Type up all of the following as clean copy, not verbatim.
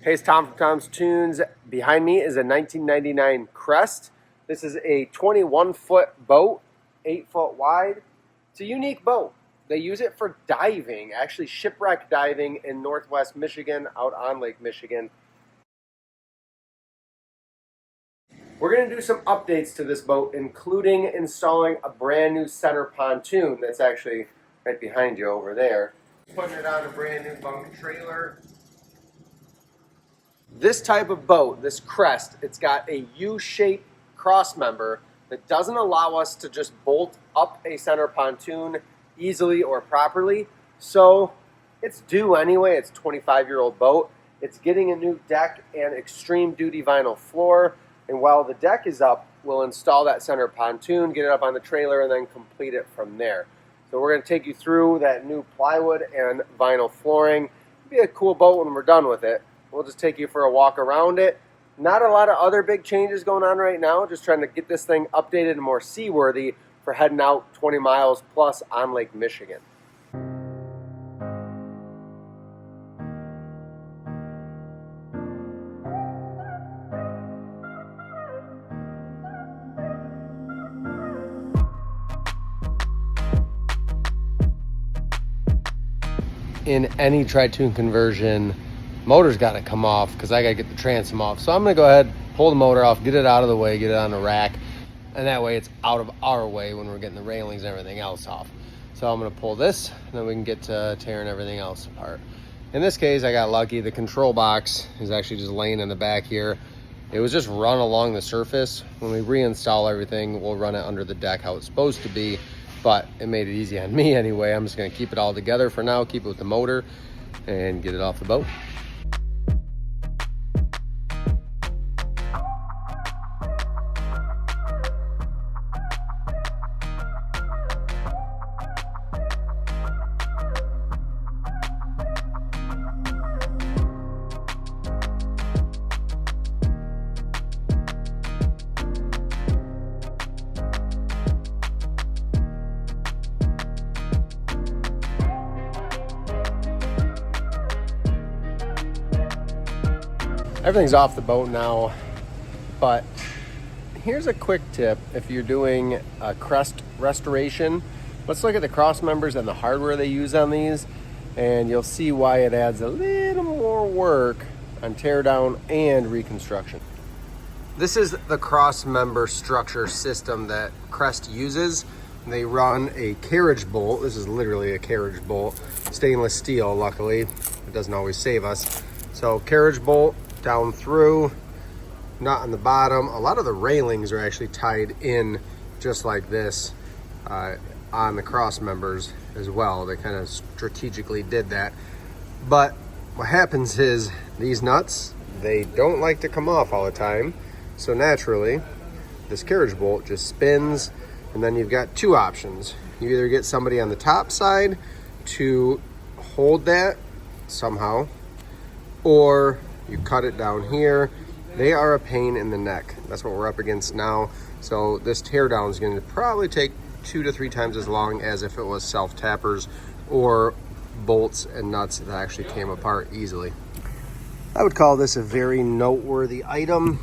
Hey, it's Tom from Tom's Toons. Behind me is a 1999 Crest. This is a 21-foot boat, 8 foot wide. It's a unique boat. They use it for diving, actually shipwreck diving in Northwest Michigan, out on Lake Michigan. We're going to do some updates to this boat, including installing a brand new center pontoon that's actually right behind you over there. Putting it on a brand new bunk trailer. This type of boat, this Crest, it's got a U-shaped cross member that doesn't allow us to just bolt up a center pontoon easily or properly. So it's due anyway. It's a 25-year-old boat. It's getting a new deck and extreme duty vinyl floor. And while the deck is up, we'll install that center pontoon, get it up on the trailer, and then complete it from there. So we're going to take you through that new plywood and vinyl flooring. It'll be a cool boat when we're done with it. We'll just take you for a walk around it. Not a lot of other big changes going on right now. Just trying to get this thing updated and more seaworthy for heading out 20 miles plus on Lake Michigan. In any Tritoon conversion, motor's got to come off because I got to get the transom off. So I'm going to go ahead, pull the motor off, get it out of the way, get it on the rack, and that way it's out of our way when we're getting the railings and everything else off. So I'm going to pull this, and then we can get to tearing everything else apart. In this case, I got lucky. The control box is actually just laying in the back here. It was just run along the surface. When we reinstall everything, we'll run it under the deck how it's supposed to be, but it made it easy on me anyway. I'm just going to keep it all together for now, keep it with the motor, and get it off the boat. Everything's off the boat now, but here's a quick tip if you're doing a Crest restoration. Let's look at the cross members and the hardware they use on these, and you'll see why it adds a little more work on teardown and reconstruction. This is the cross member structure system that Crest uses. They run a carriage bolt. This is literally a carriage bolt, stainless steel. Luckily, it doesn't always save us. So carriage bolt down through, nut on the bottom. A lot of the railings are actually tied in just like this on the cross members as well. They kind of strategically did that. But what happens is these nuts, they don't like to come off all the time. So naturally, this carriage bolt just spins, and then you've got two options. You either get somebody on the top side to hold that somehow, or you cut it down here. They are a pain in the neck. That's what we're up against now. So this teardown is going to probably take 2 to 3 times as long as if it was self-tappers or bolts and nuts that actually came apart easily. I would call this a very noteworthy item.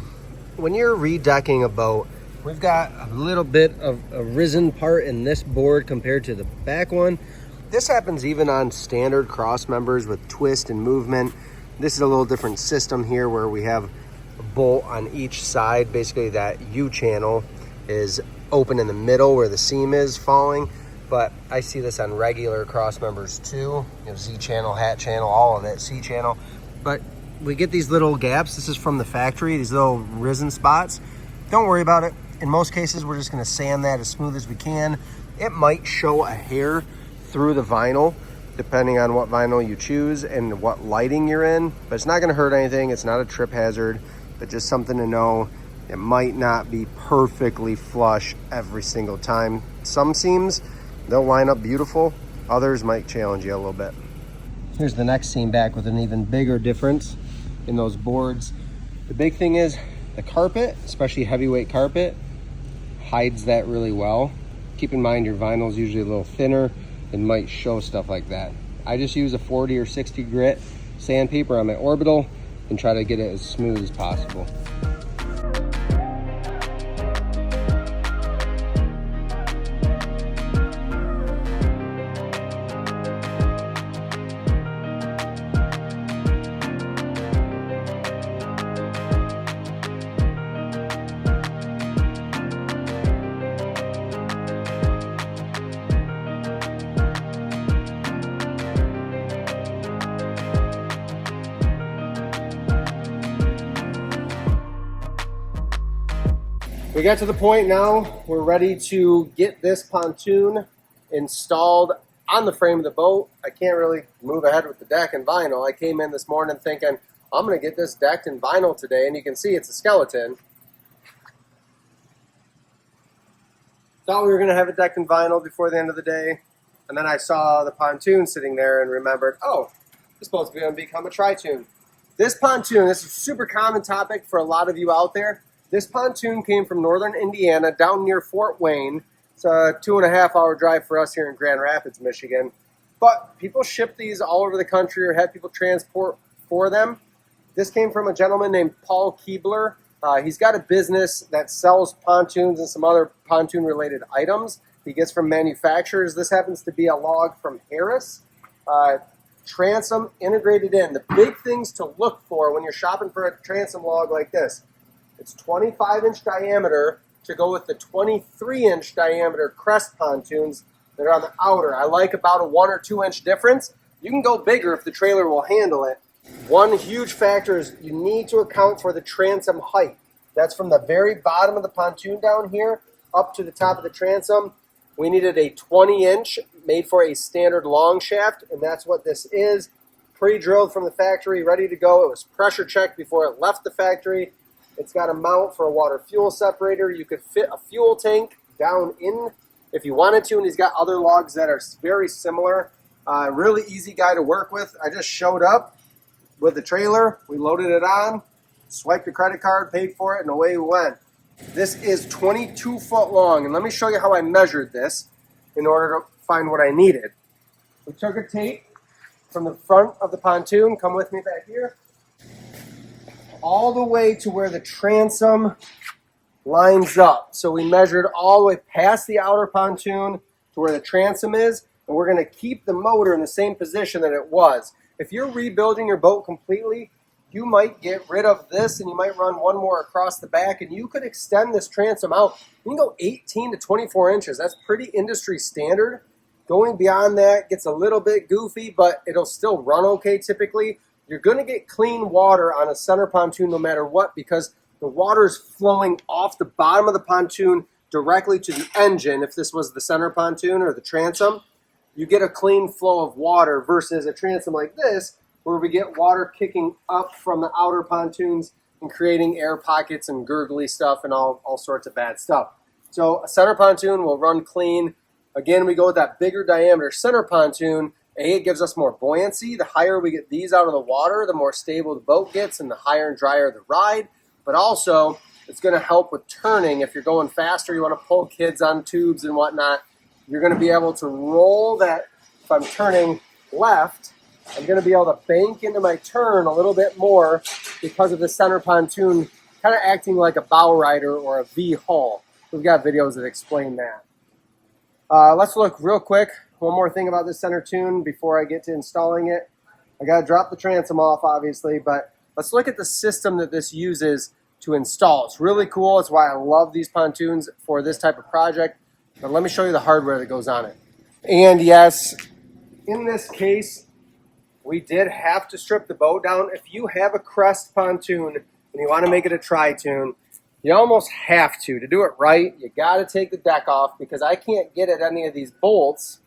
When you're redecking a boat, we've got a little bit of a risen part in this board compared to the back one. This happens even on standard cross members with twist and movement. This is a little different system here where we have a bolt on each side. Basically that U-channel is open in the middle where the seam is falling. But I see this on regular cross members too. You know, Z-channel, hat channel, all of it, C-channel. But we get these little gaps. This is from the factory, these little risen spots. Don't worry about it. In most cases, we're just gonna sand that as smooth as we can. It might show a hair through the vinyl, depending on what vinyl you choose and what lighting you're in, but it's not going to hurt anything. It's not a trip hazard, but just something to know. It might not be perfectly flush every single time. Some seams, they'll line up beautiful. Others might challenge you a little bit. Here's the next seam back with an even bigger difference in those boards. The big thing is the carpet, especially heavyweight carpet, hides that really well. Keep in mind your vinyl is usually a little thinner. It might show stuff like that. I just use a 40 or 60 grit sandpaper on my orbital, and try to get it as smooth as possible. We got to the point now, we're ready to get this pontoon installed on the frame of the boat. I can't really move ahead with the deck and vinyl. I came in this morning thinking, I'm going to get this decked in vinyl today, and you can see it's a skeleton. Thought we were going to have it decked in vinyl before the end of the day, and then I saw the pontoon sitting there and remembered, oh, it's supposed to become a Tritoon. This pontoon, this is a super common topic for a lot of you out there. This pontoon came from northern Indiana, down near Fort Wayne. It's a 2.5-hour drive for us here in Grand Rapids, Michigan. But people ship these all over the country or have people transport for them. This came from a gentleman named Paul Keebler. He's got a business that sells pontoons and some other pontoon-related items he gets from manufacturers. This happens to be a log from Harris. Transom integrated in. The big things to look for when you're shopping for a transom log like this. It's 25-inch diameter to go with the 23-inch diameter Crest pontoons that are on the outer. I like about a 1 or 2 inch difference. You can go bigger if the trailer will handle it. One huge factor is you need to account for the transom height. That's from the very bottom of the pontoon down here up to the top of the transom. We needed a 20-inch made for a standard long shaft, and that's what this is. Pre-drilled from the factory, ready to go. It was pressure checked before it left the factory. It's got a mount for a water fuel separator. You could fit a fuel tank down in if you wanted to, and he's got other logs that are very similar. Really easy guy to work with. I just showed up with the trailer. We loaded it on, swiped a credit card, paid for it, and away we went. This is 22 foot long, and let me show you how I measured this in order to find what I needed. We took a tape from the front of the pontoon. Come with me back here. All the way to where the transom lines up. So we measured all the way past the outer pontoon to where the transom is, and we're going to keep the motor in the same position that it was. If you're rebuilding your boat completely, you might get rid of this and you might run one more across the back, and you could extend this transom out. You can go 18 to 24 inches. That's pretty industry standard. Going beyond that gets a little bit goofy, but it'll still run okay typically. You're going to get clean water on a center pontoon no matter what, because the water is flowing off the bottom of the pontoon directly to the engine. If this was the center pontoon or the transom, you get a clean flow of water versus a transom like this, where we get water kicking up from the outer pontoons and creating air pockets and gurgly stuff and all sorts of bad stuff. So a center pontoon will run clean. Again, we go with that bigger diameter center pontoon. It gives us more buoyancy. The higher we get these out of the water, the more stable the boat gets and the higher and drier the ride. But also, it's going to help with turning. If you're going faster, you want to pull kids on tubes and whatnot, you're going to be able to roll that. If I'm turning left, I'm going to be able to bank into my turn a little bit more because of the center pontoon kind of acting like a bow rider or a V hull. We've got videos that explain that. Let's look real quick. One more thing about this center tune before I get to installing it. I got to drop the transom off, obviously, but let's look at the system that this uses to install. It's really cool. It's why I love these pontoons for this type of project. But let me show you the hardware that goes on it. And yes, in this case, we did have to strip the boat down. If you have a Crest pontoon and you want to make it a Tritoon, you almost have to. To do it right, you got to take the deck off, because I can't get at any of these bolts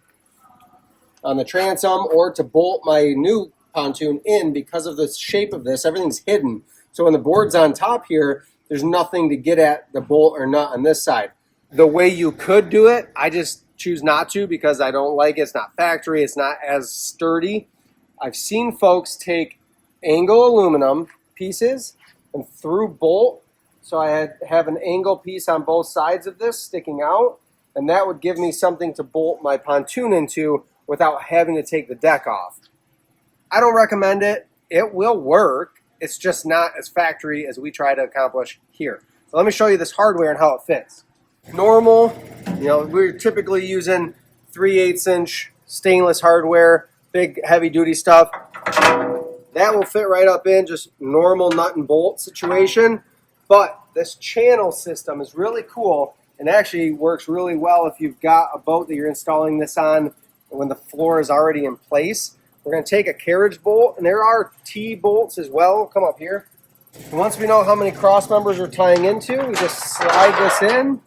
on the transom or to bolt my new pontoon in because of the shape of this. Everything's hidden. So when the board's on top here, there's nothing to get at the bolt or nut on this side. The way you could do it, I just choose not to because I don't like it. It's not factory. It's not as sturdy. I've seen folks take angle aluminum pieces and through bolt. So I have an angle piece on both sides of this sticking out, and that would give me something to bolt my pontoon into without having to take the deck off. I don't recommend it. It will work. it's just not as factory as we try to accomplish here. So let me show you this hardware and how it fits. Normal, you know, we're typically using 3/8 inch stainless hardware, big heavy duty stuff. That will fit right up in just normal nut and bolt situation. But this channel system is really cool and actually works really well if you've got a boat that you're installing this on when the floor is already in place. We're going to take a carriage bolt, and there are T-bolts as well. Come up here. And once we know how many cross members we're tying into, we just slide this in,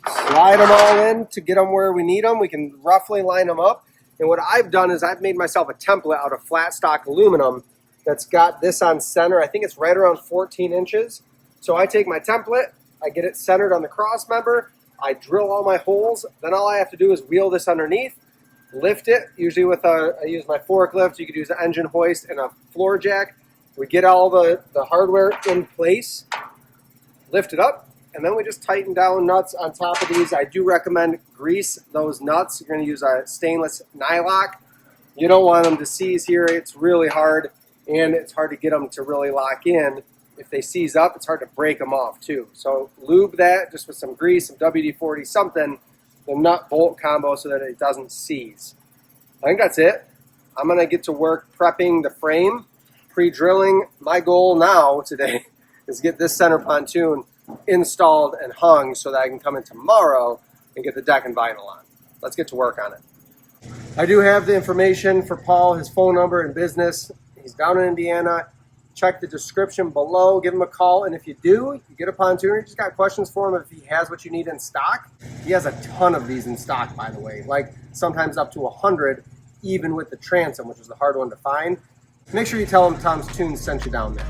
slide them all in to get them where we need them. We can roughly line them up. And what I've done is I've made myself a template out of flat stock aluminum that's got this on center. I think it's right around 14 inches. So I take my template, I get it centered on the cross member, I drill all my holes, then all I have to do is wheel this underneath, lift it, usually with I use my forklift. You could use an engine hoist and a floor jack. We get all the hardware in place, lift it up, and then we just tighten down nuts on top of these. I do recommend grease those nuts. You're going to use a stainless nylock. You don't want them to seize here. It's really hard, and it's hard to get them to really lock in. If they seize up, it's hard to break them off too. So lube that just with some grease, some WD-40, something, the nut-bolt combo so that it doesn't seize. I think that's it. I'm going to get to work prepping the frame, pre-drilling. My goal now today is get this center pontoon installed and hung so that I can come in tomorrow and get the deck and vinyl on. Let's get to work on it. I do have the information for Paul, his phone number and business. He's down in Indiana. Check the description below, give him a call, and if you do, you get a pontoon, you just got questions for him if he has what you need in stock. He has a ton of these in stock, by the way, like sometimes up to 100, even with the transom, which is the hard one to find. Make sure you tell him Tom's Toons sent you down there.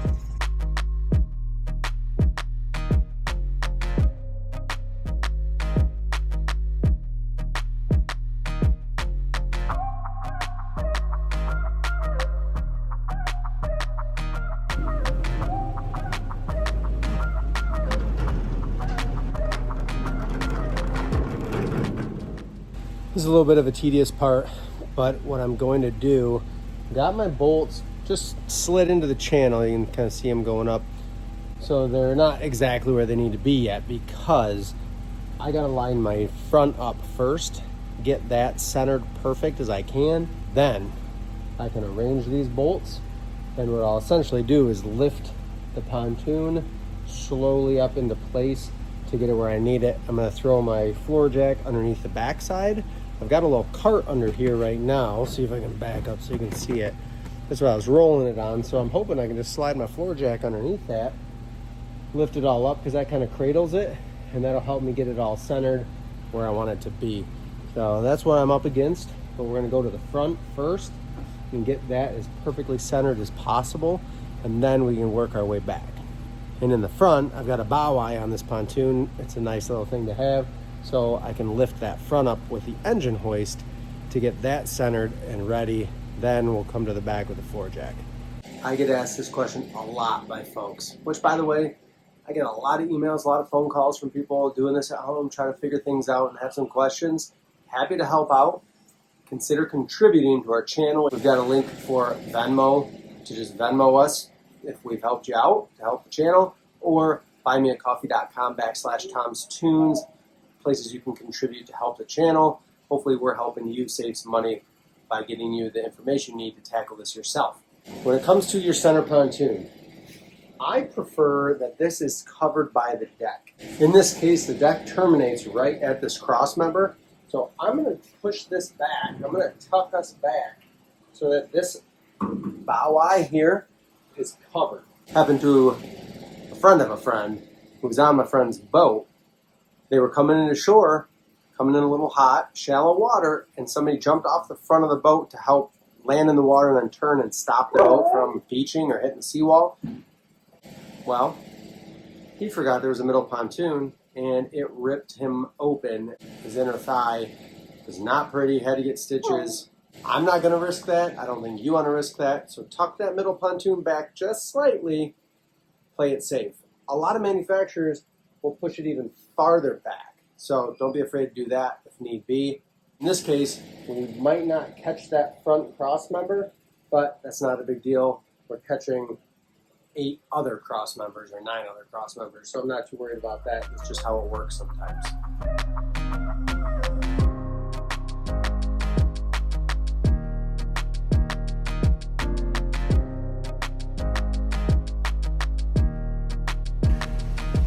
This is a little bit of a tedious part, but what I'm going to do, got my bolts just slid into the channel. You can kind of see them going up. So they're not exactly where they need to be yet because I got to line my front up first, get that centered perfect as I can. Then I can arrange these bolts, and what I'll essentially do is lift the pontoon slowly up into place to get it where I need it. I'm going to throw my floor jack underneath the backside. I've got a little cart under here right now. See if I can back up so you can see it. That's what I was rolling it on. So I'm hoping I can just slide my floor jack underneath that, lift it all up because that kind of cradles it, and that'll help me get it all centered where I want it to be. So that's what I'm up against. But we're going to go to the front first and get that as perfectly centered as possible, and then we can work our way back. And in the front, I've got a bow eye on this pontoon. It's a nice little thing to have. So I can lift that front up with the engine hoist to get that centered and ready. Then we'll come to the back with the floor jack. I get asked this question a lot by folks, which by the way, I get a lot of emails, a lot of phone calls from people doing this at home, trying to figure things out and have some questions. Happy to help out. Consider contributing to our channel. We've got a link for Venmo to just Venmo us if we've helped you out to help the channel, or buymeacoffee.com/TomsToons. Places you can contribute to help the channel. Hopefully we're helping you save some money by getting you the information you need to tackle this yourself. When it comes to your center pontoon, I prefer that this is covered by the deck. In this case, the deck terminates right at this cross member. So I'm going to push this back. I'm going to tuck us back so that this bow eye here is covered. Happened to a friend of a friend who was on my friend's boat. They were coming into shore, coming in a little hot, shallow water, and somebody jumped off the front of the boat to help land in the water and then turn and stop the boat from beaching or hitting the seawall. Well, he forgot there was a middle pontoon, and it ripped him open. His inner thigh was not pretty, had to get stitches. I'm not going to risk that. I don't think you want to risk that. So tuck that middle pontoon back just slightly, play it safe. A lot of manufacturers will push it even farther back. So don't be afraid to do that if need be. In this case, we might not catch that front cross member, but that's not a big deal. We're catching 8 other cross members or 9 other cross members, so I'm not too worried about that. It's just how it works sometimes.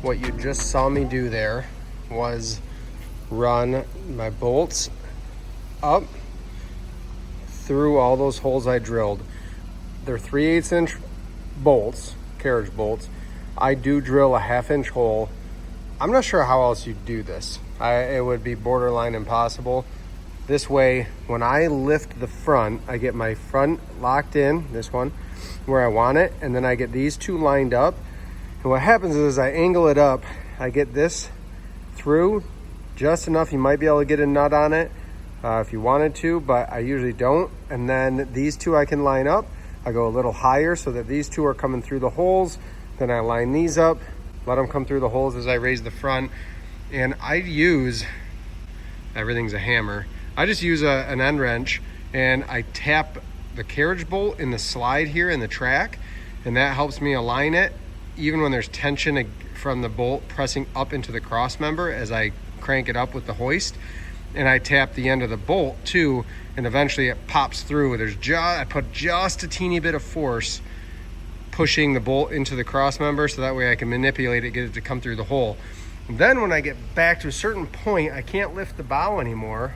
What you just saw me do there was run my bolts up through all those holes I drilled. They're 3/8 inch bolts, carriage bolts. I do drill a 1/2 inch hole. I'm not sure how else you do this. It would be borderline impossible. This way, when I lift the front, I get my front locked in, this one, where I want it, and then I get these two lined up. And what happens is I angle it up, I get this through just enough. You might be able to get a nut on it if you wanted to, but I usually don't. And then these two I can line up. I go a little higher so that these two are coming through the holes. Then I line these up, let them come through the holes as I raise the front. And I use, everything's a hammer. I just use an end wrench and I tap the carriage bolt in the slide here in the track, and that helps me align it even when there's tension from the bolt pressing up into the cross member as I crank it up with the hoist. And I tap the end of the bolt too, and eventually it pops through. I put just a teeny bit of force pushing the bolt into the cross member so that way I can manipulate it, get it to come through the hole. And then when I get back to a certain point, I can't lift the bow anymore,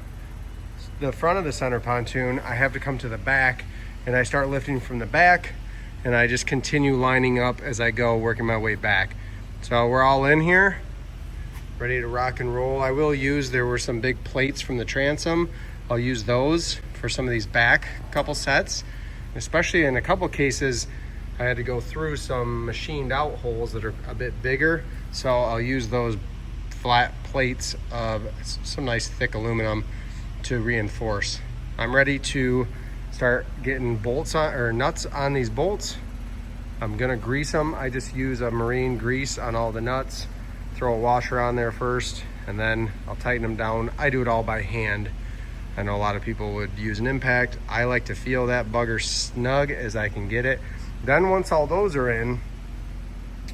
the front of the center pontoon. I have to come to the back, and I start lifting from the back, and I just continue lining up as I go, working my way back. So we're all in here, ready to rock and roll. I will use, there were some big plates from the transom. I'll use those for some of these back couple sets, especially in a couple cases I had to go through some machined out holes that are a bit bigger. So I'll use those flat plates of some nice thick aluminum to reinforce. I'm ready to start getting bolts on, or nuts on these bolts. I'm gonna grease them. I just use a marine grease on all the nuts. Throw a washer on there first, and then I'll tighten them down. I do it all by hand. I know a lot of people would use an impact. I like to feel that bugger snug as I can get it. Then once all those are in,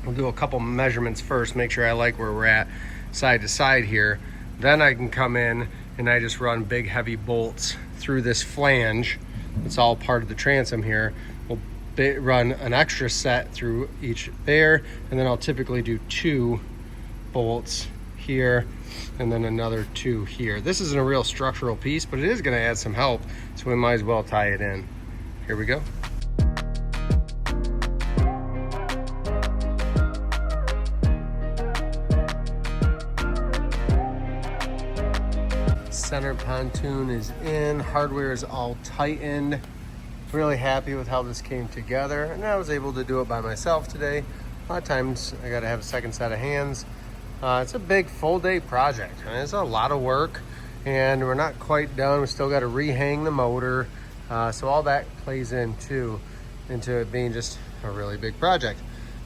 we'll do a couple measurements first, make sure I like where we're at side to side here. Then I can come in and I just run big heavy bolts through this flange. It's all part of the transom here. We'll run an extra set through each there, and then I'll typically do 2 bolts here and then another 2 here. This isn't a real structural piece, but it is going to add some help, so we might as well tie it in. Here we go. Center pontoon is in, hardware is all tightened. Really happy with how this came together, and I was able to do it by myself today. A lot of times I got to have a second set of hands. It's a big full day project. I mean, it's a lot of work, and we're not quite done. We still got to rehang the motor, so all that plays into it being just a really big project.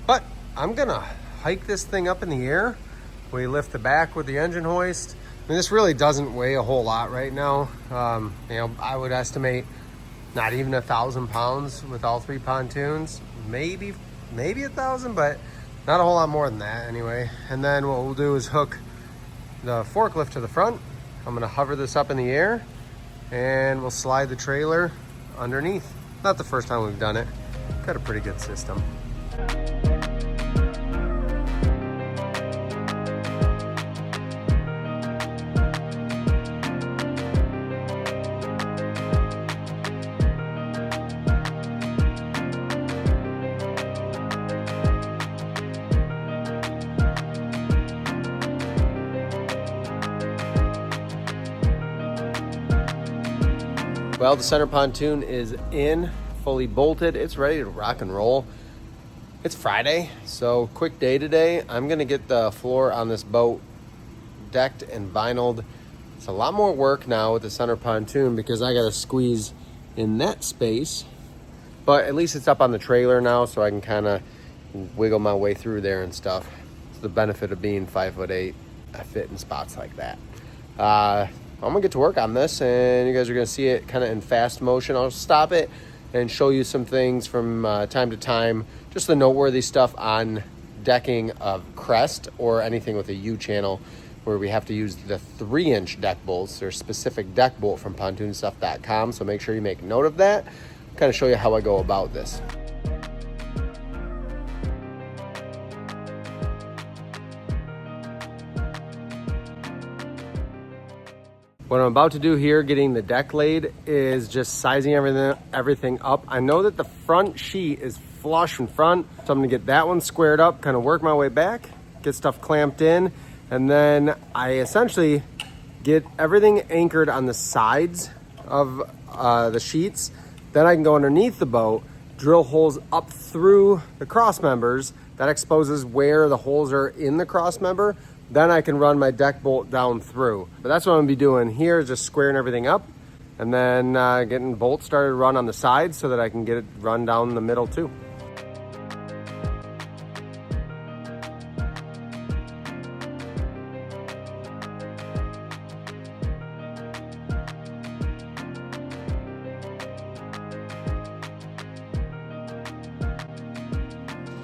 But I'm gonna hike this thing up in the air. We lift the back with the engine hoist. I mean, this really doesn't weigh a whole lot right now. You know, I would estimate not even 1,000 pounds with all 3 pontoons, maybe 1,000, but not a whole lot more than that anyway. And then what we'll do is hook the forklift to the front. I'm gonna hover this up in the air, and we'll slide the trailer underneath. Not the first time we've done it. Got a pretty good system. Well, the center pontoon is in, fully bolted. It's ready to rock and roll. It's Friday, so quick day today. I'm gonna get the floor on this boat decked and vinyled. It's a lot more work now with the center pontoon because I gotta squeeze in that space, but at least it's up on the trailer now, so I can kind of wiggle my way through there and stuff. It's the benefit of being 5'8". I fit in spots like that. I'm gonna get to work on this, and you guys are gonna see it kind of in fast motion. I'll stop it and show you some things from time to time, just the noteworthy stuff on decking of Crest or anything with a U channel where we have to use the 3-inch deck bolts. There's specific deck bolt from PontoonStuff.com, so make sure you make note of that. Kind of show you how I go about this. What I'm about to do here, getting the deck laid, is just sizing everything up. I know that the front sheet is flush in front, so I'm gonna get that one squared up, kind of work my way back, get stuff clamped in, and then I essentially get everything anchored on the sides of the sheets. Then I can go underneath the boat, drill holes up through the cross members. That exposes where the holes are in the cross member. Then I can run my deck bolt down through. But that's what I'm gonna be doing here, is just squaring everything up and then getting bolts started to run on the sides so that I can get it run down the middle too.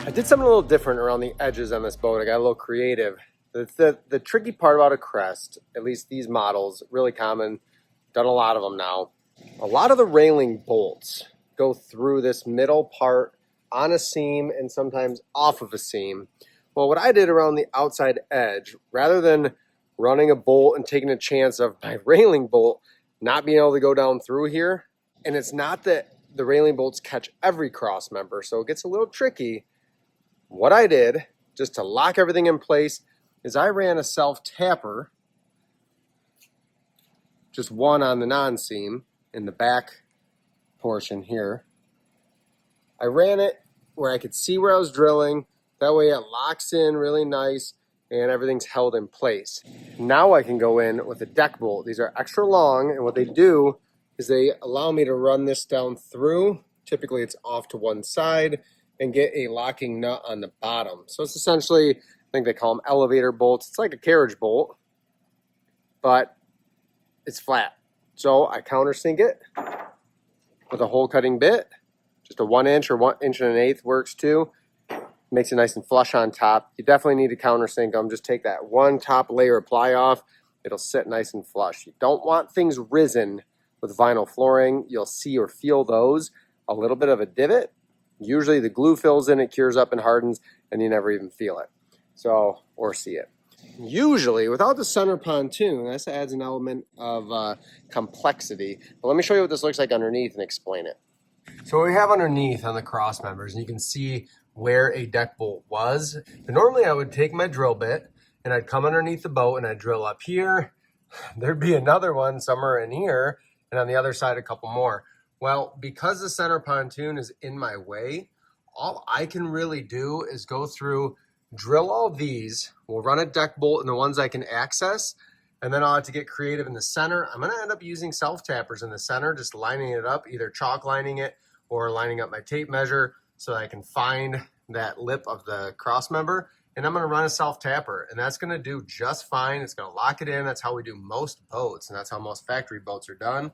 I did something a little different around the edges on this boat. I got a little creative. The tricky part about a Crest, at least these models, really common, done a lot of them now. A lot of the railing bolts go through this middle part on a seam and sometimes off of a seam. Well, what I did around the outside edge, rather than running a bolt and taking a chance of my railing bolt not being able to go down through here, and it's not that the railing bolts catch every cross member, so it gets a little tricky. What I did, just to lock everything in place, is I ran a self-tapper, just one on the non-seam in the back portion here. I ran it where I could see where I was drilling. That way it locks in really nice and everything's held in place. Now I can go in with a deck bolt. These are extra long, and what they do is they allow me to run this down through. Typically it's off to one side, and get a locking nut on the bottom. So it's essentially, I think they call them elevator bolts. It's like a carriage bolt, but it's flat. So I countersink it with a hole cutting bit. Just a 1 inch or 1 1/8 works too. Makes it nice and flush on top. You definitely need to countersink them. Just take that one top layer of ply off. It'll sit nice and flush. You don't want things risen with vinyl flooring. You'll see or feel those. A little bit of a divot. Usually the glue fills in, it cures up and hardens, and you never even feel it. So, or see it. Usually, without the center pontoon, this adds an element of complexity. But let me show you what this looks like underneath and explain it. So what we have underneath on the cross members, and you can see where a deck bolt was. And normally I would take my drill bit, and I'd come underneath the boat, and I'd drill up here. There'd be another one somewhere in here, and on the other side a couple more. Well, because the center pontoon is in my way, all I can really do is go through, drill all these. We'll run a deck bolt in the ones I can access, and then I'll have to get creative in the center. I'm gonna end up using self-tappers in the center, just lining it up, either chalk lining it or lining up my tape measure so that I can find that lip of the cross member. And I'm gonna run a self-tapper, and that's gonna do just fine. It's gonna lock it in. That's how we do most boats, and that's how most factory boats are done.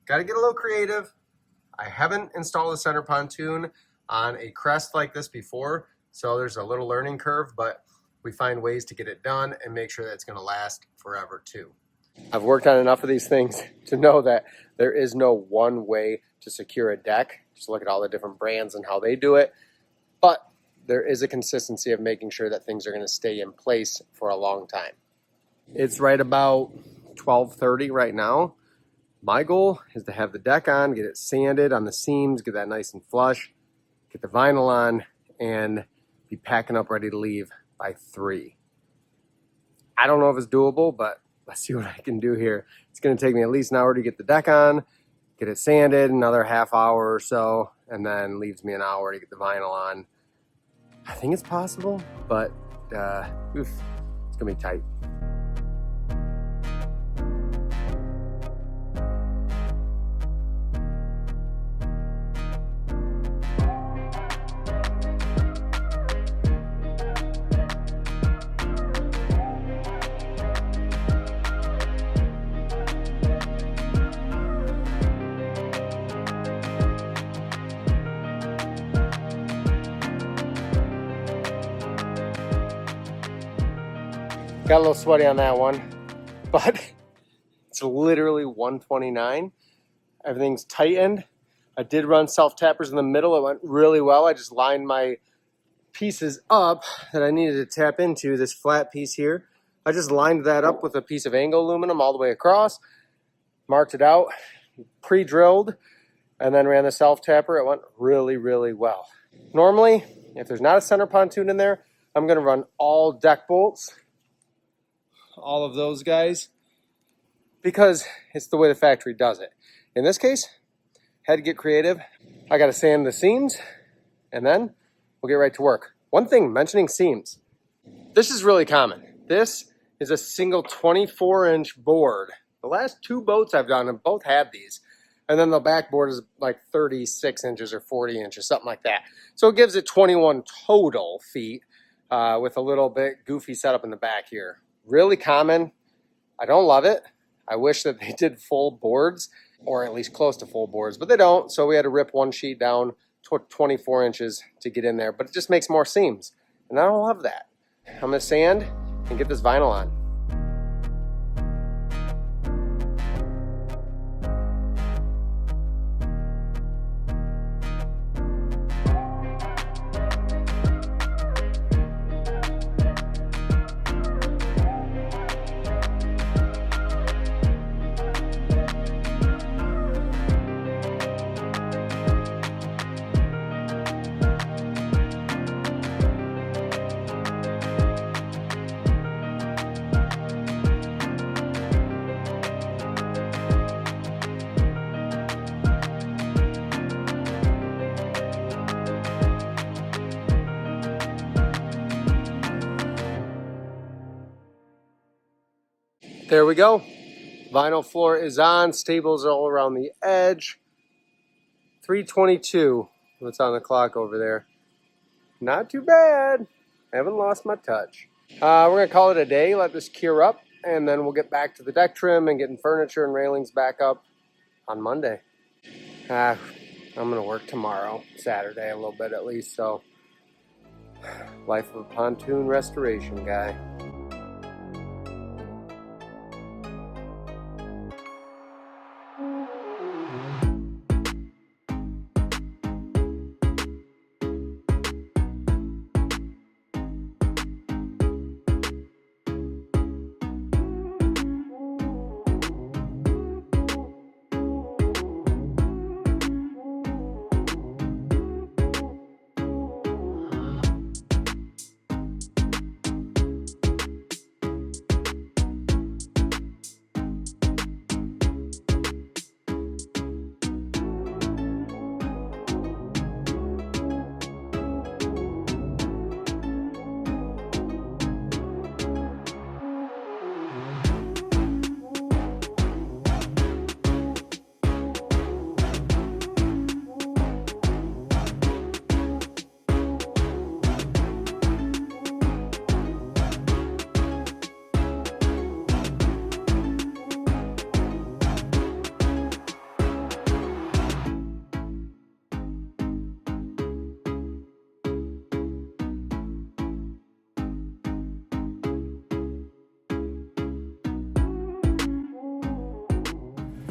Gotta get a little creative. I haven't installed a center pontoon on a Crest like this before, so there's a little learning curve, but we find ways to get it done and make sure that it's gonna last forever too. I've worked on enough of these things to know that there is no one way to secure a deck. Just look at all the different brands and how they do it. But there is a consistency of making sure that things are gonna stay in place for a long time. It's right about 12:30 right now. My goal is to have the deck on, get it sanded on the seams, get that nice and flush, get the vinyl on, and be packing up ready to leave by 3. I don't know if it's doable, but let's see what I can do here. It's going to take me at least an hour to get the deck on, get it sanded, another half hour or so, and then leaves me an hour to get the vinyl on. I think it's possible, but it's going to be tight. Got a little sweaty on that one, but it's literally 129. Everything's tightened. I did run self-tappers in the middle. It went really well. I just lined my pieces up that I needed to tap into, this flat piece here. I just lined that up with a piece of angle aluminum all the way across, marked it out, pre-drilled, and then ran the self-tapper. It went really, really well. Normally, if there's not a center pontoon in there, I'm going to run all deck bolts, all of those guys, because it's the way the factory does it. In this case, had to get creative. I got to sand the seams, and then we'll get right to work. One thing, mentioning seams. This is really common. This is a single 24-inch board. The last 2 boats I've done have both had these. And then the backboard is like 36 inches or 40 inches, something like that. So it gives it 21 total feet with a little bit goofy setup in the back here. Really common. I don't love it. I wish that they did full boards, or at least close to full boards, but they don't. So we had to rip one sheet down 24 inches to get in there, but it just makes more seams. And I don't love that. I'm gonna sand and get this vinyl on. There we go. Vinyl floor is on. Stables are all around the edge. 3:22. What's on the clock over there? Not too bad. Haven't lost my touch. We're going to call it a day. Let this cure up. And then we'll get back to the deck trim and getting furniture and railings back up on Monday. I'm going to work tomorrow. Saturday a little bit at least. So, life of a pontoon restoration guy.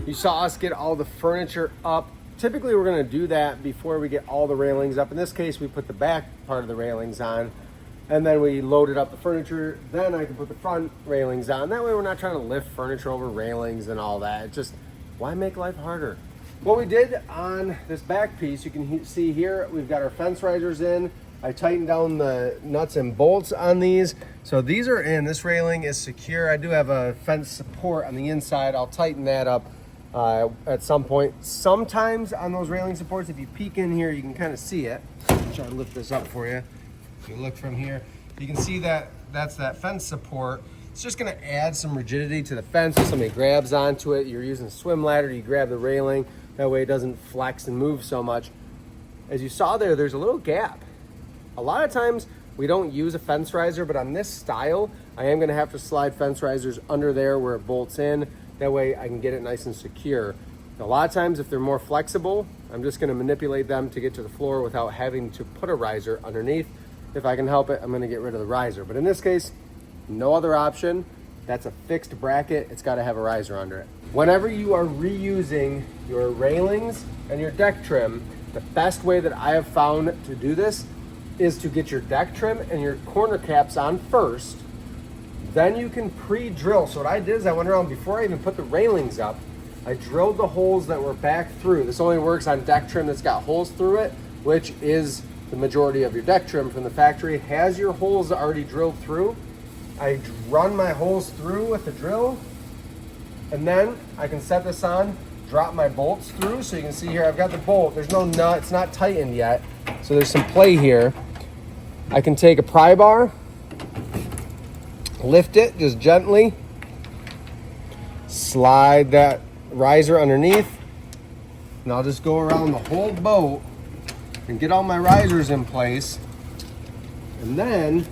You saw us get all the furniture up. Typically we're gonna do that before we get all the railings up. In this case, we put the back part of the railings on, and then we loaded up the furniture. Then I can put the front railings on. That way we're not trying to lift furniture over railings and all that. It's just, why make life harder? What we did on this back piece, you can see here, we've got our fence risers in. I tightened down the nuts and bolts on these. So these are in, this railing is secure. I do have a fence support on the inside. I'll tighten that up at some point. Sometimes on those railing supports, if you peek in here, you can kind of see it. I'll try to lift this up for you. If you look from here, you can see that that's that fence support. It's just gonna add some rigidity to the fence. If somebody grabs onto it, you're using a swim ladder, you grab the railing, that way it doesn't flex and move so much. As you saw there, there's a little gap. A lot of times we don't use a fence riser, but on this style, I am gonna have to slide fence risers under there where it bolts in. That way I can get it nice and secure. A lot of times if they're more flexible, I'm just gonna manipulate them to get to the floor without having to put a riser underneath. If I can help it, I'm gonna get rid of the riser. But in this case, No other option. That's a fixed bracket. It's got to have a riser under it. Whenever you are reusing your railings and your deck trim, the best way that I have found to do this is to get your deck trim and your corner caps on first. Then you can pre-drill. So what I did is I went around before I even put the railings up. I drilled the holes that were back through. This only works on deck trim that's got holes through it, which is the majority of your deck trim from the factory. Has your holes already drilled through. I run my holes through with the drill, and then I can set this on, drop my bolts through. So you can see here, I've got the bolt. There's no nut, it's not tightened yet. So there's some play here. I can take a pry bar, lift it just gently, slide that riser underneath, and I'll just go around the whole boat and get all my risers in place. And then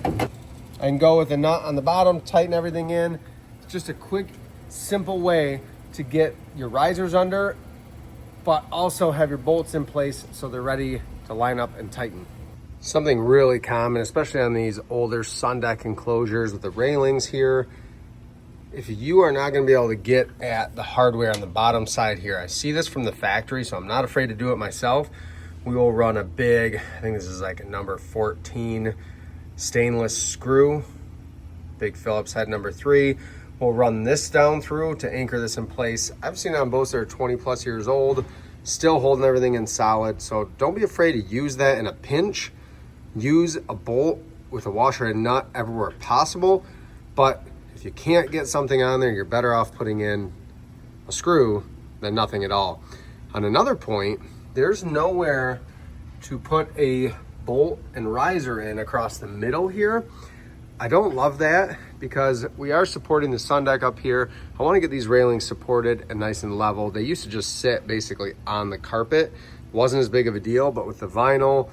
I can go with a nut on the bottom, tighten everything in. It's just a quick, simple way to get your risers under, but also have your bolts in place so they're ready to line up and tighten. Something really common, especially on these older sun deck enclosures with the railings here, if you are not gonna be able to get at the hardware on the bottom side here, I see this from the factory, so I'm not afraid to do it myself. We will run a big, I think this is like a number 14 stainless screw, big Phillips head number 3. We'll run this down through to anchor this in place. I've seen it on boats that are 20 plus years old, still holding everything in solid. So don't be afraid to use that in a pinch. Use a bolt with a washer and nut everywhere possible. But if you can't get something on there, you're better off putting in a screw than nothing at all. On another point, there's nowhere to put a bolt and riser in across the middle here. I don't love that because we are supporting the sun deck up here. I want to get these railings supported and nice and level. They used to just sit basically on the carpet. Wasn't as big of a deal, but with the vinyl,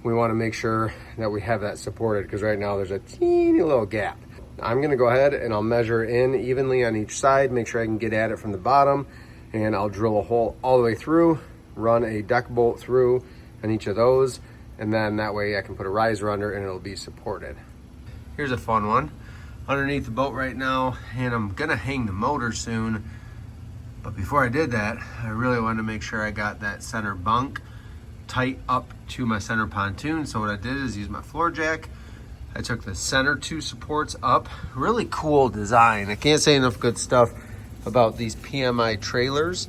we want to make sure that we have that supported because right now there's a teeny little gap. I'm going to go ahead and I'll measure in evenly on each side, make sure I can get at it from the bottom, and I'll drill a hole all the way through, run a deck bolt through on each of those, and then that way I can put a riser under and it'll be supported. Here's a fun one. Underneath the boat right now, and I'm gonna hang the motor soon, but before I did that, I really wanted to make sure I got that center bunk tight up to my center pontoon. So what I did is use my floor jack. I took the center 2 supports up. Really cool design. I can't say enough good stuff about these PMI trailers.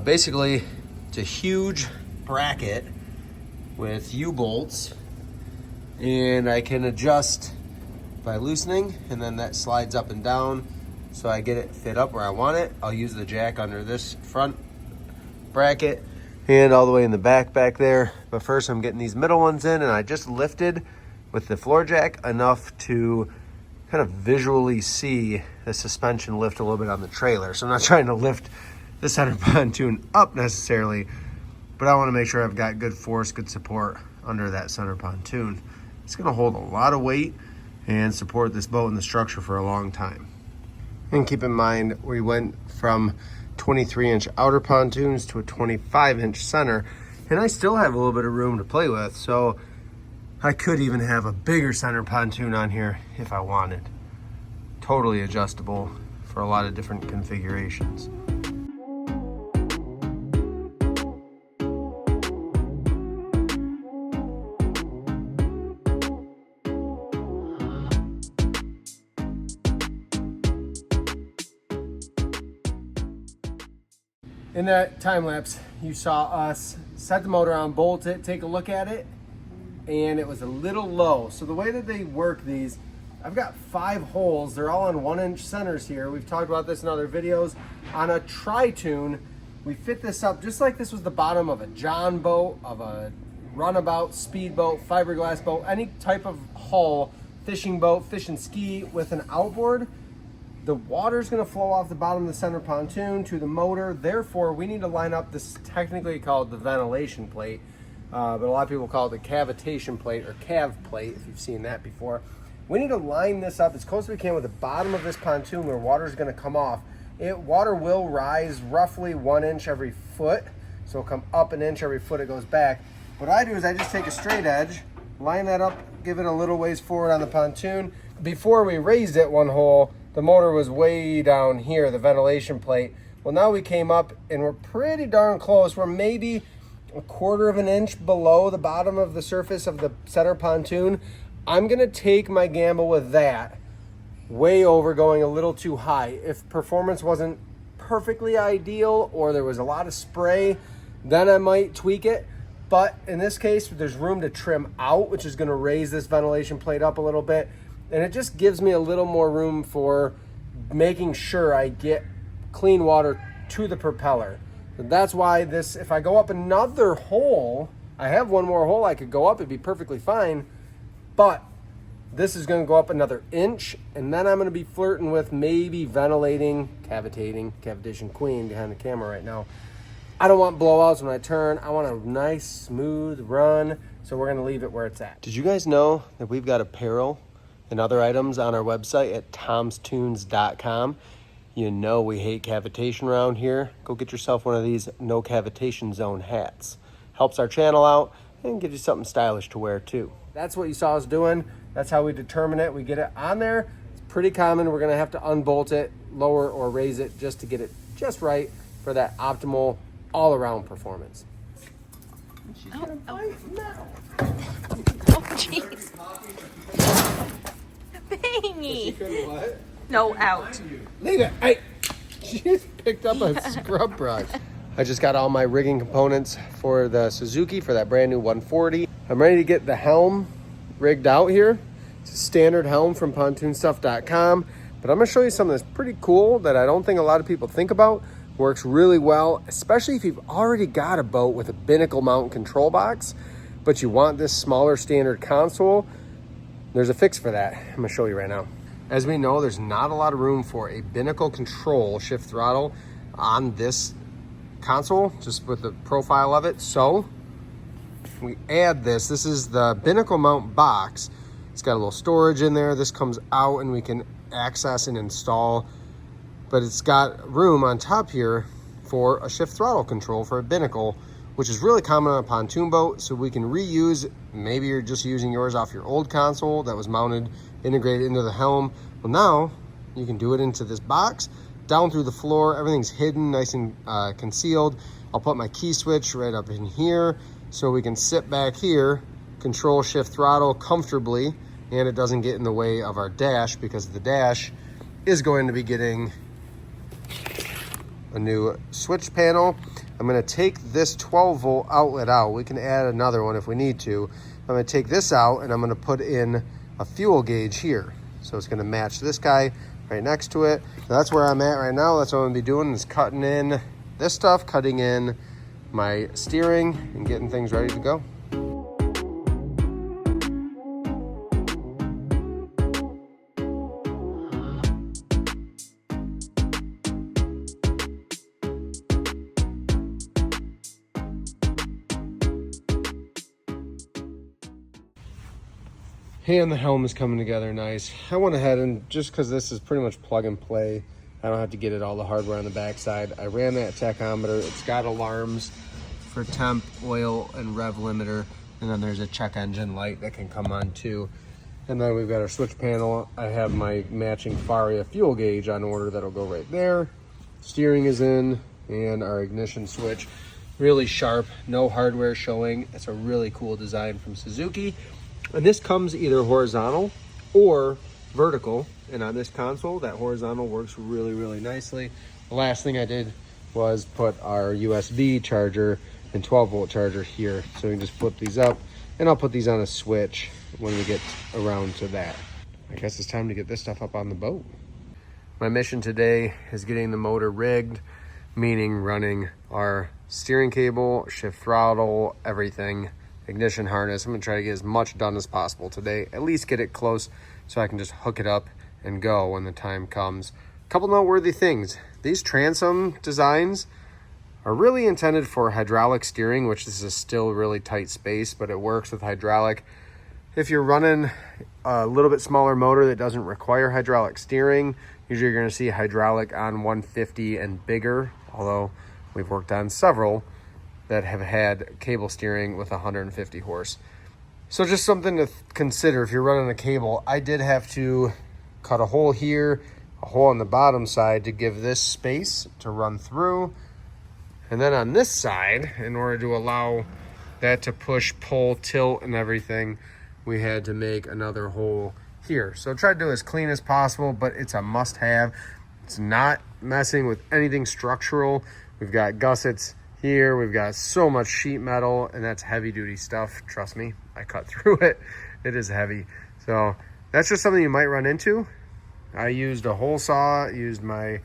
Basically, it's a huge bracket with U-bolts, and I can adjust by loosening, and then that slides up and down so I get it fit up where I want it. I'll use the jack under this front bracket and all the way in the back there. But first I'm getting these middle ones in, and I just lifted with the floor jack enough to kind of visually see the suspension lift a little bit on the trailer. So I'm not trying to lift the center pontoon up necessarily, but I want to make sure I've got good force, good support under that center pontoon. It's going to hold a lot of weight and support this boat and the structure for a long time. And keep in mind, we went from 23-inch outer pontoons to a 25-inch center, and I still have a little bit of room to play with, so I could even have a bigger center pontoon on here if I wanted. Totally adjustable for a lot of different configurations. In that time lapse, you saw us set the motor on, bolt it, take a look at it, and it was a little low. So the way that they work these, I've got 5 holes. They're all on 1-inch centers here. We've talked about this in other videos. On a Tritoon, we fit this up just like this was the bottom of a John boat, of a runabout, speedboat, fiberglass boat, any type of hull, fishing boat, fish and ski with an outboard. The water's gonna flow off the bottom of the center pontoon to the motor. Therefore, we need to line up this, technically called the ventilation plate, but a lot of people call it the cavitation plate or cav plate, if you've seen that before. We need to line this up as close as we can with the bottom of this pontoon where water's gonna come off. Water will rise roughly 1 inch every foot, so it'll come up 1 inch every foot it goes back. What I do is I just take a straight edge, line that up give it a little ways forward on the pontoon. Before we raised it one hole, the motor was way down here, the ventilation plate. Well, now we came up and we're pretty darn close. We're maybe a quarter of an inch below the bottom of the surface of the center pontoon. I'm gonna take my gamble with that. Way over, going a little too high. If performance wasn't perfectly ideal or there was a lot of spray, then I might tweak it. But in this case, there's room to trim out, which is gonna raise this ventilation plate up a little bit. And it just gives me a little more room for making sure I get clean water to the propeller. And that's why this, if I go up another hole, I have one more hole I could go up, it'd be perfectly fine. But this is gonna go up another inch, and then I'm gonna be flirting with maybe ventilating, cavitation queen behind the camera right now. I don't want blowouts when I turn. I want a nice, smooth run, so we're gonna leave it where it's at. Did you guys know that we've got apparel and other items on our website at tomstoons.com? You know we hate cavitation around here. Go get yourself one of these no cavitation zone hats. Helps our channel out and gives you something stylish to wear too. That's what you saw us doing. That's how we determine it. We get it on there. It's pretty common. We're gonna have to unbolt it, lower or raise it just to get it just right for that optimal all-around performance. She's gonna bite now. Oh, jeez. Bangy. What? No, out. Leave it. Hey, she just picked up a scrub brush. I just got all my rigging components for the Suzuki for that brand new 140. I'm ready to get the helm rigged out here. It's a standard helm from PontoonStuff.com, but I'm gonna show you something that's pretty cool that I don't think a lot of people think about. Works really well, especially if you've already got a boat with a binnacle mount control box, but you want this smaller standard console. There's a fix for that. I'm gonna show you right now. As we know, there's not a lot of room for a binnacle control shift throttle on this console, just with the profile of it. So we add this. This is the binnacle mount box. It's got a little storage in there. This comes out and we can access and install, but it's got room on top here for a shift throttle control for a binnacle, which is really common on a pontoon boat. So we can reuse, maybe you're just using yours off your old console that was mounted, integrated into the helm. Well, now you can do it into this box, down through the floor. Everything's hidden, nice and concealed. I'll put my key switch right up in here so we can sit back here, control shift throttle comfortably, and it doesn't get in the way of our dash, because the dash is going to be getting a new switch panel. I'm gonna take this 12 volt outlet out. We can add another one if we need to. I'm gonna take this out and I'm gonna put in a fuel gauge here. So it's gonna match this guy right next to it. Now that's where I'm at right now. That's what I'm gonna be doing, is cutting in this stuff, cutting in my steering and getting things ready to go. And the helm is coming together nice. I went ahead and, just because this is pretty much plug and play, I don't have to get it all the hardware on the backside. I ran that tachometer. It's got alarms for temp, oil, and rev limiter. And then there's a check engine light that can come on too. And then we've got our switch panel. I have my matching Faria fuel gauge on order that'll go right there. Steering is in, and our ignition switch. Really sharp, no hardware showing. It's a really cool design from Suzuki. And this comes either horizontal or vertical. And on this console, that horizontal works really, really nicely. The last thing I did was put our USB charger and 12 volt charger here. So we can just flip these up, and I'll put these on a switch when we get around to that. I guess it's time to get this stuff up on the boat. My mission today is getting the motor rigged, meaning running our steering cable, shift throttle, everything, ignition harness. I'm gonna try to get as much done as possible today, at least get it close so I can just hook it up and go when the time comes. A couple noteworthy things. These transom designs are really intended for hydraulic steering, which this is still really tight space, but it works with hydraulic. If you're running a little bit smaller motor that doesn't require hydraulic steering, usually you're gonna see hydraulic on 150 and bigger, although we've worked on several that have had cable steering with 150 horse. So just something to consider if you're running a cable. I did have to cut a hole here, a hole on the bottom side to give this space to run through. And then on this side, in order to allow that to push, pull, tilt, and everything, we had to make another hole here. So try to do as clean as possible, but it's a must-have. It's not messing with anything structural. We've got gussets here. We've got so much sheet metal, and that's heavy-duty stuff. Trust me, I cut through it. It is heavy. So that's just something you might run into. I used a hole saw, used my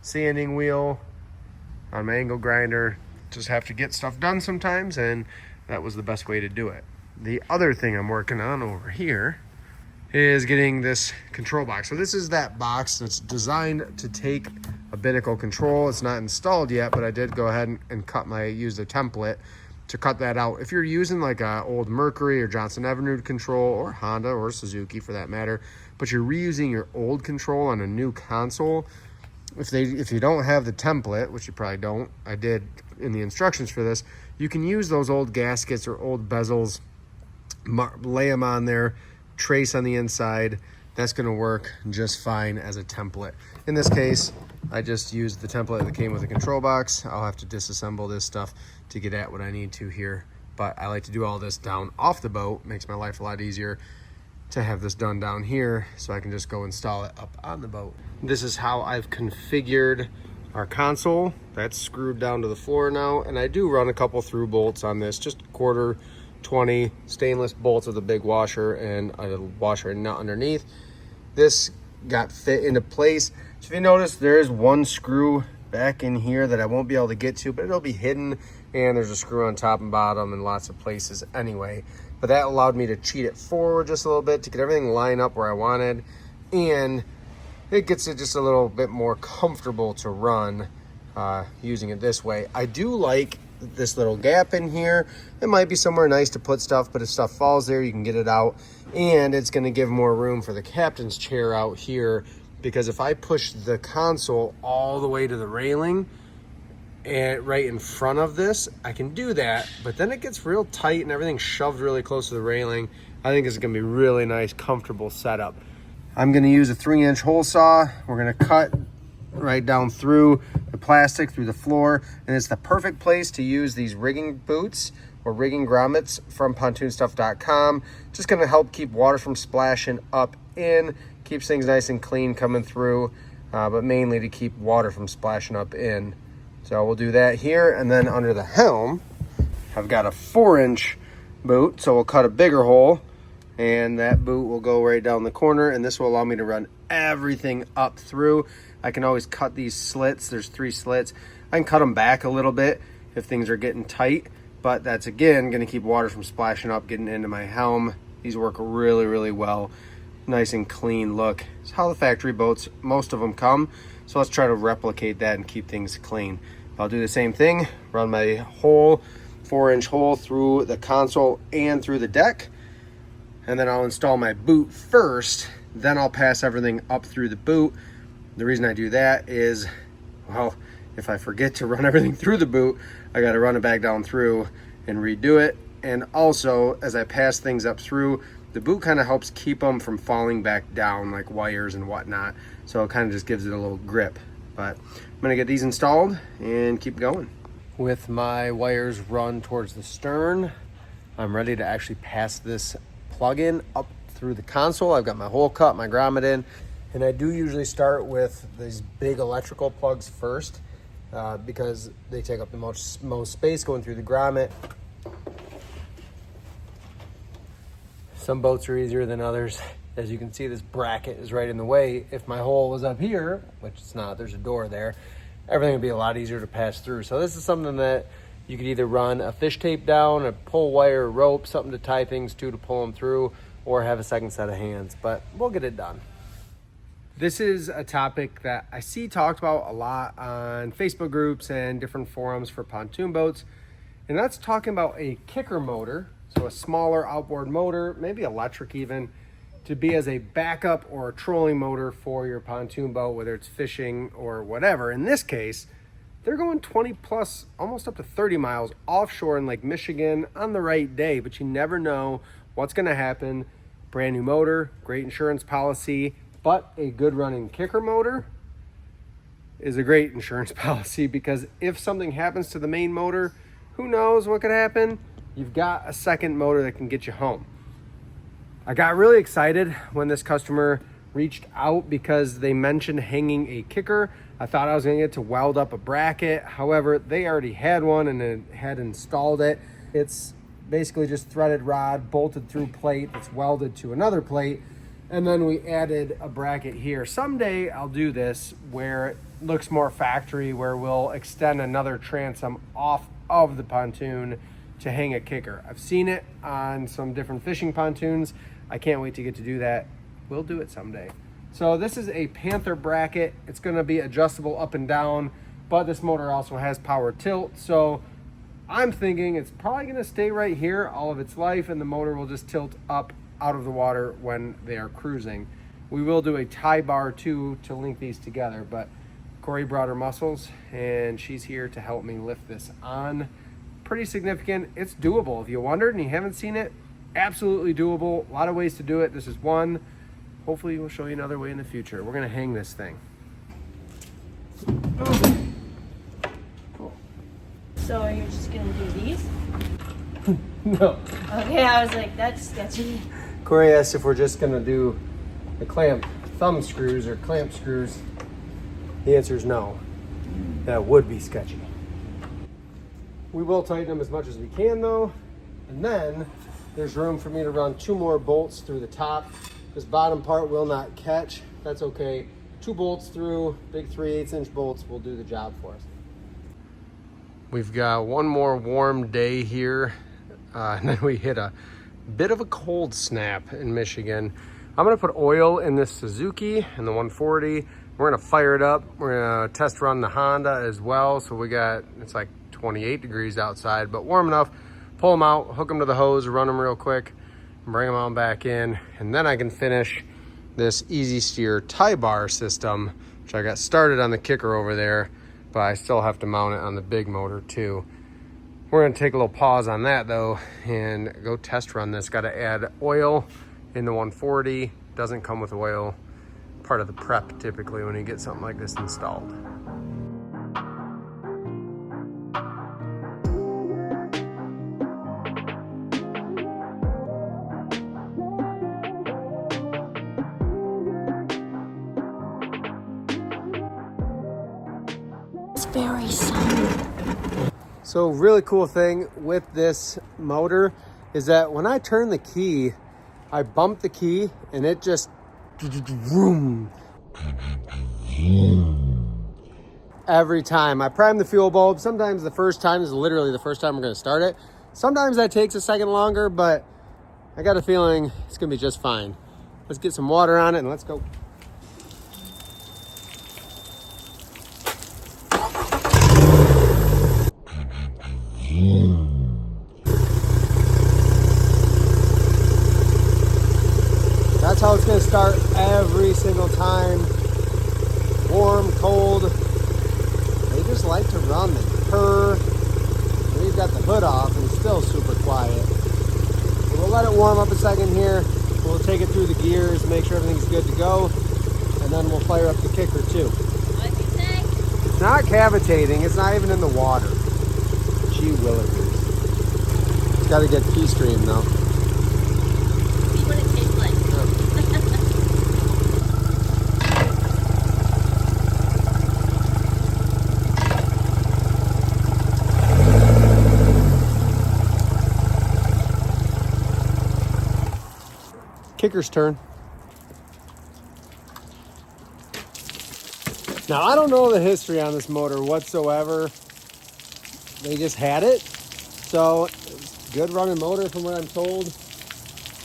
sanding wheel on my angle grinder. Just have to get stuff done sometimes, and that was the best way to do it. The other thing I'm working on over here is getting this control box. So this is that box that's designed to take a binnacle control. It's not installed yet, but I did go ahead and use a template to cut that out. If you're using like a old Mercury or Johnson Evinrude control, or Honda or Suzuki for that matter, but you're reusing your old control on a new console, if you don't have the template, which you probably don't, I did in the instructions for this, you can use those old gaskets or old bezels, lay them on there, trace on the inside. That's going to work just fine as a template. In this case, I just used the template that came with the control box. I'll have to disassemble this stuff to get at what I need to here, but I like to do all this down off the boat. Makes my life a lot easier to have this done down here, so I can just go install it up on the boat. This is how I've configured our console. That's screwed down to the floor now, and I do run a couple through bolts on this, just quarter 20 stainless bolts with a big washer and a washer and nut underneath. This got fit into place. So if you notice, there is one screw back in here that I won't be able to get to, but it'll be hidden, and there's a screw on top and bottom in lots of places anyway. But that allowed me to cheat it forward just a little bit to get everything lined up where I wanted, and it gets it just a little bit more comfortable to run using it this way. I do like this little gap in here. It might be somewhere nice to put stuff, but if stuff falls there, you can get it out, and it's going to give more room for the captain's chair out here, because if I push the console all the way to the railing and right in front of this, I can do that, but then it gets real tight and everything's shoved really close to the railing. I think it's going to be really nice, comfortable setup. I'm going to use a 3-inch hole saw. We're going to cut right down through the plastic, through the floor, and it's the perfect place to use these rigging boots or rigging grommets from PontoonStuff.com. Just going to help keep water from splashing up in, keeps things nice and clean coming through, but mainly to keep water from splashing up in. So we'll do that here, and then under the helm, I've got a 4-inch boot, so we'll cut a bigger hole, and that boot will go right down the corner, and this will allow me to run everything up through. I can always cut these slits. There's 3 slits. I can cut them back a little bit if things are getting tight, but that's, again, going to keep water from splashing up, getting into my helm. These work really, really well. Nice and clean look. It's how the factory boats, most of them come, so let's try to replicate that and keep things clean. I'll do the same thing, run my hole, 4-inch hole through the console and through the deck, and then I'll install my boot first, then I'll pass everything up through the boot. The reason I do that is, well, if I forget to run everything through the boot, I got to run it back down through and redo it. And also, as I pass things up through, the boot kind of helps keep them from falling back down like wires and whatnot. So it kind of just gives it a little grip. But I'm going to get these installed and keep going. With my wires run towards the stern, I'm ready to actually pass this plug-in up through the console. I've got my hole cut, my grommet in, and I do usually start with these big electrical plugs first because they take up the most space going through the grommet. Some boats are easier than others. As you can see, this bracket is right in the way. If my hole was up here, which it's not, there's a door there, everything would be a lot easier to pass through. So this is something that you could either run a fish tape down, a pull wire, a rope, something to tie things to pull them through, or have a second set of hands, but we'll get it done. This is a topic that I see talked about a lot on Facebook groups and different forums for pontoon boats, and that's talking about a kicker motor, so a smaller outboard motor, maybe electric even, to be as a backup or a trolling motor for your pontoon boat, whether it's fishing or whatever. In this case, they're going 20 plus, almost up to 30 miles offshore in Lake Michigan on the right day, but you never know what's going to happen? Brand new motor, great insurance policy, but a good running kicker motor is a great insurance policy, because if something happens to the main motor, who knows what could happen? You've got a second motor that can get you home. I got really excited when this customer reached out because they mentioned hanging a kicker. I thought I was gonna get to weld up a bracket. However, they already had one and had installed it. It's basically just threaded rod, bolted through plate that's welded to another plate. And then we added a bracket here. Someday I'll do this where it looks more factory, where we'll extend another transom off of the pontoon to hang a kicker. I've seen it on some different fishing pontoons. I can't wait to get to do that. We'll do it someday. So this is a Panther bracket. It's gonna be adjustable up and down, but this motor also has power tilt. So I'm thinking it's probably gonna stay right here all of its life, and the motor will just tilt up out of the water when they are cruising. We will do a tie bar too to link these together, but Corey brought her muscles and she's here to help me lift this on. Pretty significant. It's doable. If you wondered and you haven't seen it, absolutely doable. A lot of ways to do it. This is one. Hopefully we'll show you another way in the future. We're gonna hang this thing. Cool. So are you just gonna do these? No. Okay, I was like, that's sketchy. Corey asked if we're just gonna do the clamp thumb screws or clamp screws. The answer is no. That would be sketchy. We will tighten them as much as we can though. And then there's room for me to run 2 more bolts through the top. This bottom part will not catch. That's okay. 2 bolts through, big 3/8 inch bolts will do the job for us. We've got one more warm day here. And then we hit a bit of a cold snap in Michigan. I'm gonna put oil in this Suzuki and the 140. We're gonna fire it up. We're gonna test run the Honda as well. So we got, it's like 28 degrees outside, but warm enough. Pull them out, hook them to the hose, run them real quick, and bring them on back in. And then I can finish this Easy Steer tie bar system, which I got started on the kicker over there, but I still have to mount it on the big motor too. We're gonna take a little pause on that though and go test run this. Got to add oil in the 140. Doesn't come with oil. Part of the prep typically when you get something like this installed. It's very sunny. So really cool thing with this motor is that when I turn the key, I bump the key and it just vroom. Every time. I prime the fuel bulb. Sometimes the first time is literally the first time we're going to start it. Sometimes that takes a second longer, but I got a feeling it's going to be just fine. Let's get some water on it and let's go. That's how it's going to start every single time. Warm, cold. They just like to run. They purr. We've got the hood off and it's still super quiet. So we'll let it warm up a second here. We'll take it through the gears, make sure everything's good to go, and then we'll fire up the kicker too. What'd you say? It's not cavitating. It's not even in the water. Gee willikers. It's got to get pea stream though. See what it tastes like. Kicker's turn. Now, I don't know the history on this motor whatsoever. They just had it. So, it's a good running motor from what I'm told.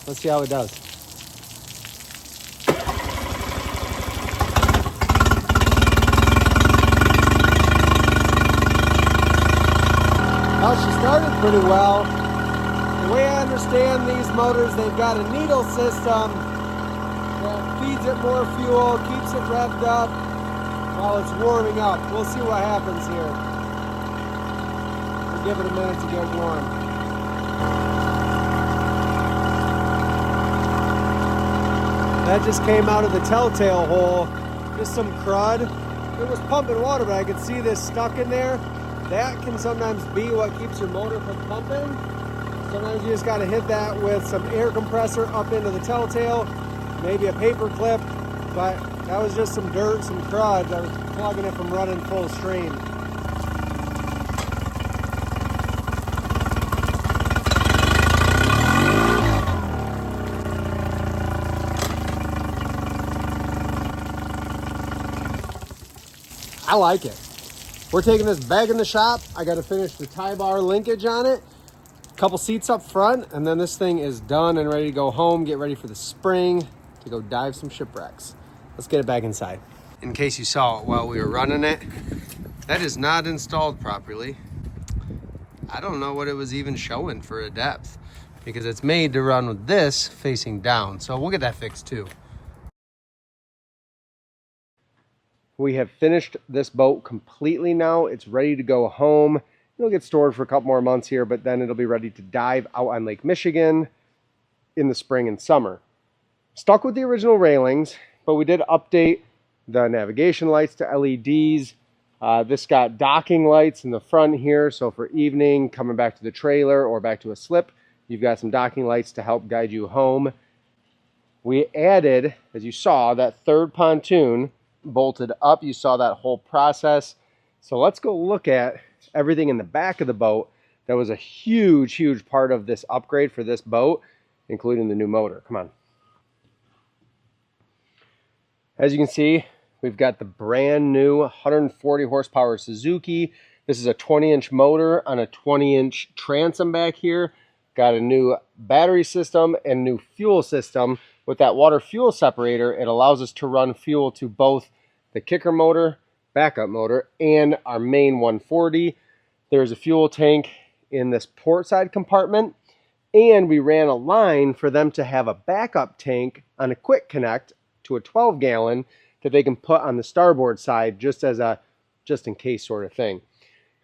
Let's see how it does. Well, she started pretty well. The way I understand these motors, they've got a needle system that feeds it more fuel, keeps it revved up while it's warming up. We'll see what happens here. We'll give it a minute to get warm. That just came out of the telltale hole. Just some crud. It was pumping water, but I could see this stuck in there. That can sometimes be what keeps your motor from pumping. Sometimes you just got to hit that with some air compressor up into the telltale, maybe a paper clip, but that was just some dirt, some crud that was plugging it from running full stream. I like it. We're taking this back in the shop. I got to finish the tie bar linkage on it. Couple seats up front, and then this thing is done and ready to go home, get ready for the spring to go dive some shipwrecks. Let's get it back inside. In case you saw it while we were running it, that is not installed properly. I don't know what it was even showing for a depth because it's made to run with this facing down. So we'll get that fixed too. We have finished this boat completely now. It's ready to go home. It'll get stored for a couple more months here, but then it'll be ready to dive out on Lake Michigan in the spring and summer. Stuck with the original railings, but we did update the navigation lights to LEDs. This got docking lights in the front here, so for evening, coming back to the trailer or back to a slip, you've got some docking lights to help guide you home. We added, as you saw, that third pontoon bolted up. You saw that whole process. So let's go look at everything in the back of the boat. That was a huge part of this upgrade for this boat, including the new motor. Come on. As you can see, we've got the brand new 140 horsepower Suzuki. This is a 20-inch motor on a 20-inch transom back here. Got a new battery system and new fuel system. With that water fuel separator, it allows us to run fuel to both the kicker motor, backup motor, and our main 140. There's a fuel tank in this port side compartment, and we ran a line for them to have a backup tank on a quick connect to a 12-gallon that they can put on the starboard side just as a just in case sort of thing.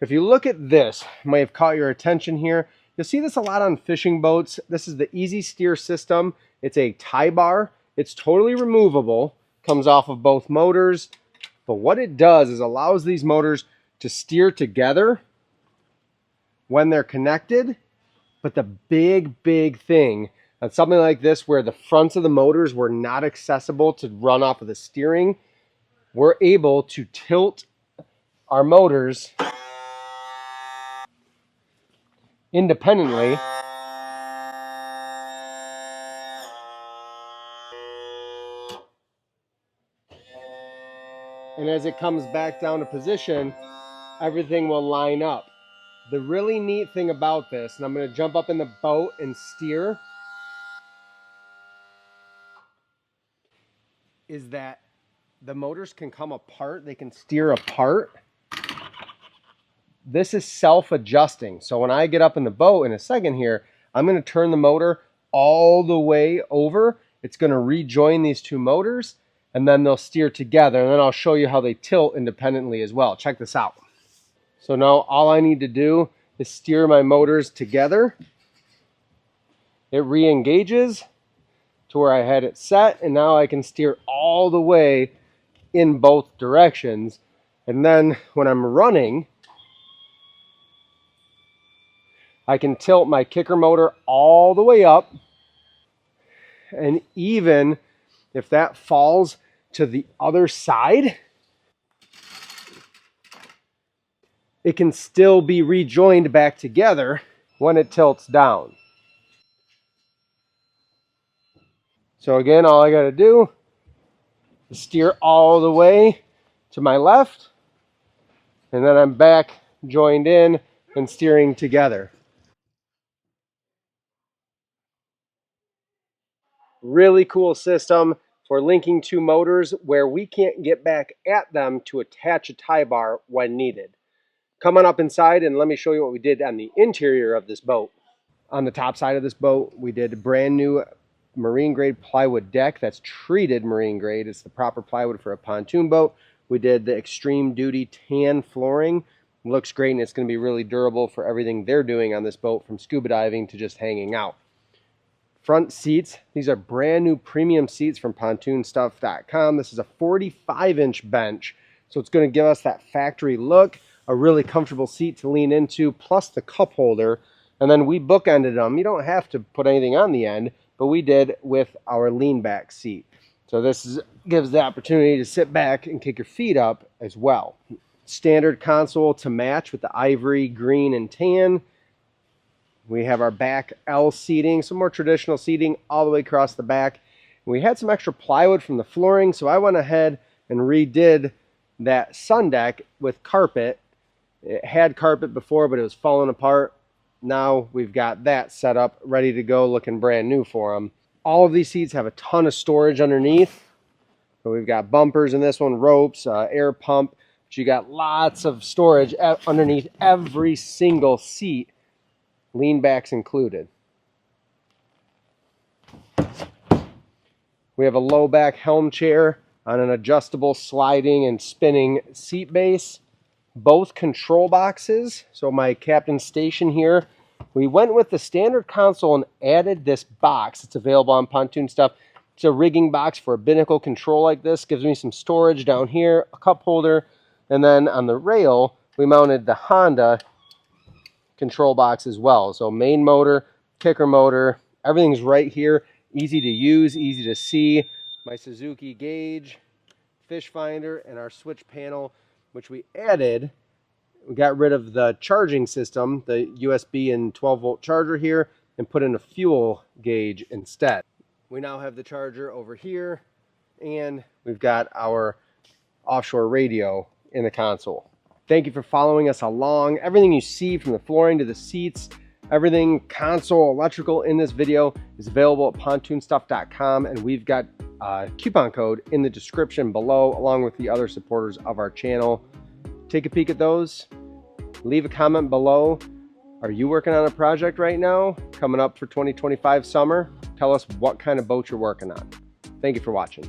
If you look at this, it might have caught your attention here. You'll see this a lot on fishing boats. This is the Easy Steer system. It's a tie bar. It's totally removable, comes off of both motors. But what it does is allows these motors to steer together when they're connected. But the big thing on something like this where the fronts of the motors were not accessible to run off of the steering, we're able to tilt our motors independently. And as it comes back down to position, everything will line up. The really neat thing about this, and I'm going to jump up in the boat and steer, is that the motors can come apart. They can steer apart. This is self-adjusting. So when I get up in the boat in a second here, I'm going to turn the motor all the way over. It's going to rejoin these two motors, and then they'll steer together. And then I'll show you how they tilt independently as well. Check this out. So now all I need to do is steer my motors together. It re-engages to where I had it set, and now I can steer all the way in both directions. And then when I'm running, I can tilt my kicker motor all the way up, and even if that falls to the other side, it can still be rejoined back together when it tilts down. So again, all I got to do is steer all the way to my left, and then I'm back joined in and steering together. Really cool system for linking two motors where we can't get back at them to attach a tie bar when needed. Come on up inside and let me show you what we did on the interior of this boat. On the top side of this boat, we did a brand new marine grade plywood deck that's treated marine grade. It's the proper plywood for a pontoon boat. We did the extreme duty tan flooring. It looks great, and it's going to be really durable for everything they're doing on this boat, from scuba diving to just hanging out. Front seats. These are brand new premium seats from PontoonStuff.com. This is a 45-inch bench, so it's going to give us that factory look, a really comfortable seat to lean into, plus the cup holder. And then we bookended them. You don't have to put anything on the end, but we did with our lean back seat. So this gives the opportunity to sit back and kick your feet up as well. Standard console to match with the ivory, green, and tan. We have our back L seating, some more traditional seating all the way across the back. We had some extra plywood from the flooring, so I went ahead and redid that sun deck with carpet. It had carpet before, but it was falling apart. Now we've got that set up, ready to go, looking brand new for them. All of these seats have a ton of storage underneath. So we've got bumpers in this one, ropes, air pump. But you got lots of storage underneath every single seat, lean backs included. We have a low back helm chair on an adjustable sliding and spinning seat base. Both control boxes. So my captain's station here, we went with the standard console and added this box. It's available on Pontoon Stuff. It's a rigging box for a binnacle control like this. Gives me some storage down here, a cup holder, and then on the rail, we mounted the Honda control box as well. So main motor, kicker motor, everything's right here. Easy to use, easy to see. My Suzuki gauge, fish finder, and our switch panel, which we added. We got rid of the charging system, the USB and 12-volt charger here, and put in a fuel gauge instead. We now have the charger over here, and we've got our offshore radio in the console. Thank you for following us along. Everything you see from the flooring to the seats, everything console, electrical in this video is available at PontoonStuff.com, and we've got a coupon code in the description below, along with the other supporters of our channel. Take a peek at those. Leave a comment below. Are you working on a project right now coming up for 2025 summer? Tell us what kind of boat you're working on. Thank you for watching.